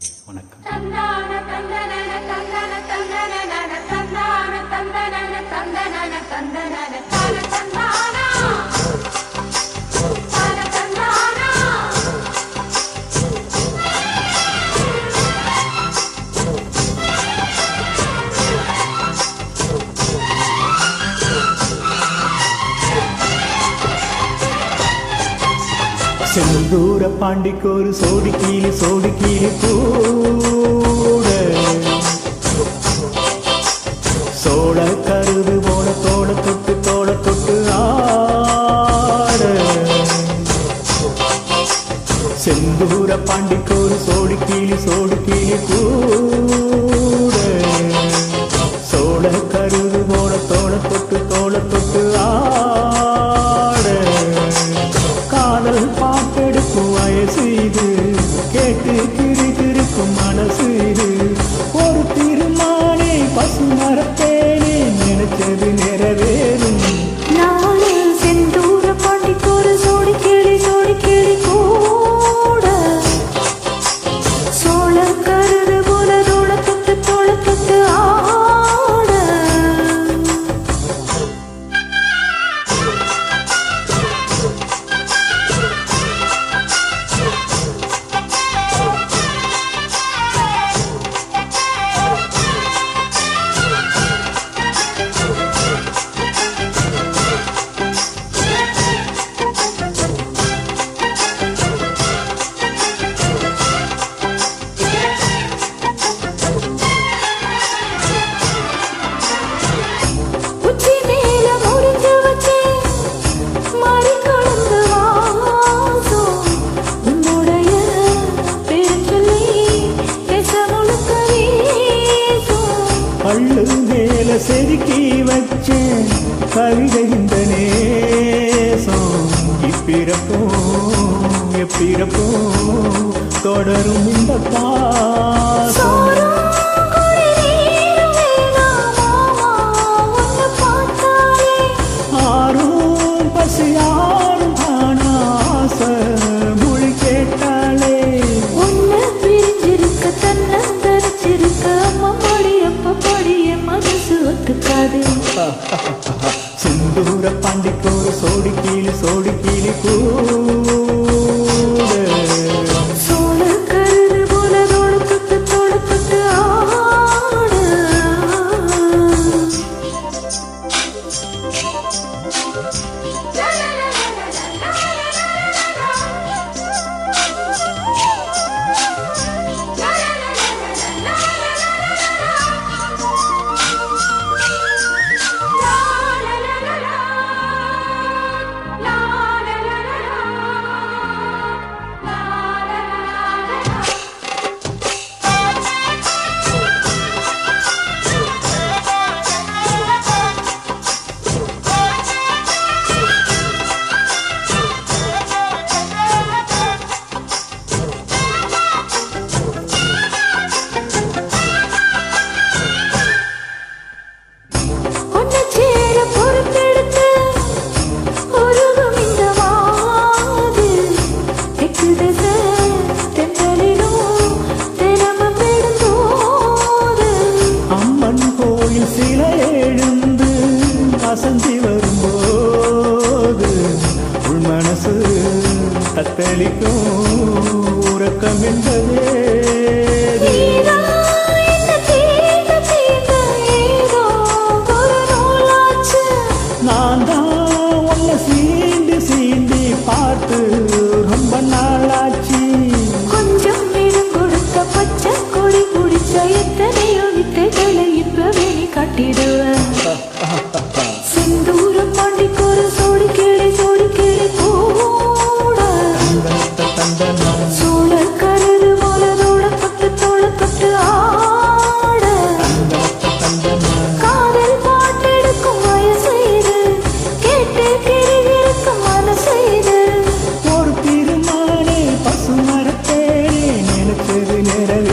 வணக்கம். செந்தூர பாண்டிக்கு ஒரு சோடி கீழே கூட சோழ கருது போல தோள தொட்டு ஆட. செந்தூர பாண்டிக்கு ஒரு சோடி கீழே கூட சோழ கருது போல தோள தொட்டு ஆட. காதல் பாட்டெடுக்கும் வயசு இது, கேட்டு கிரிக்கும் மனசு இது. ஒரு திருமானே பசு மரத்தேனே நினைச்சது நிறைவேறும். நானே செந்தூர பாண்டிக்கு ஒரு சோடி கிளி கூட சோழ கருது போல தோள தொட்டு ஆட. பள்ளு மேல செதுக்கி வச்சேன் கவிதை இந்த நேசம். எப்பிறப்பும் தொடரும் இந்த பாசம். ஆரும் பசியாரும் ஆனாச மொழி கேட்டாலே உன்னை பிரிஞ்சிருக்க தன்னந்தரிச்சிருக்க அம்மா படிய மனசு ஒத்துக்காது. செந்தூர பாண்டிக்கு ஒரு சோடி கீழே கூட சோழ கருது போல தோள தொட்டு ஆட. சில எழுந்து அசந்தி வரும்போது உள் மனசு தத்தளிக்கும் உறக்கம் என்பதே. நான் தான் உன்னை சீண்டி பார்த்து ரொம்ப நாளாச்சு. கொஞ்சம் நேரம் கொடுத்த பச்சை கொடி குடிச்ச எத்தனையோ வித்தைகளை இப்பவே நீ காட்டிடுவேன். செந்தூரம் பாண்டிக்கு ஒரு சோடி கிளி கூட சோழ கருது போல தோள தொட்டு ஆட. காதல் பாட்டெடுக்கும் வயசு இது, கேட்டு கிரிக்கும் மனசு இது. ஒரு திருமானே பசு மரத்தே நினைச்சது நிறைவே.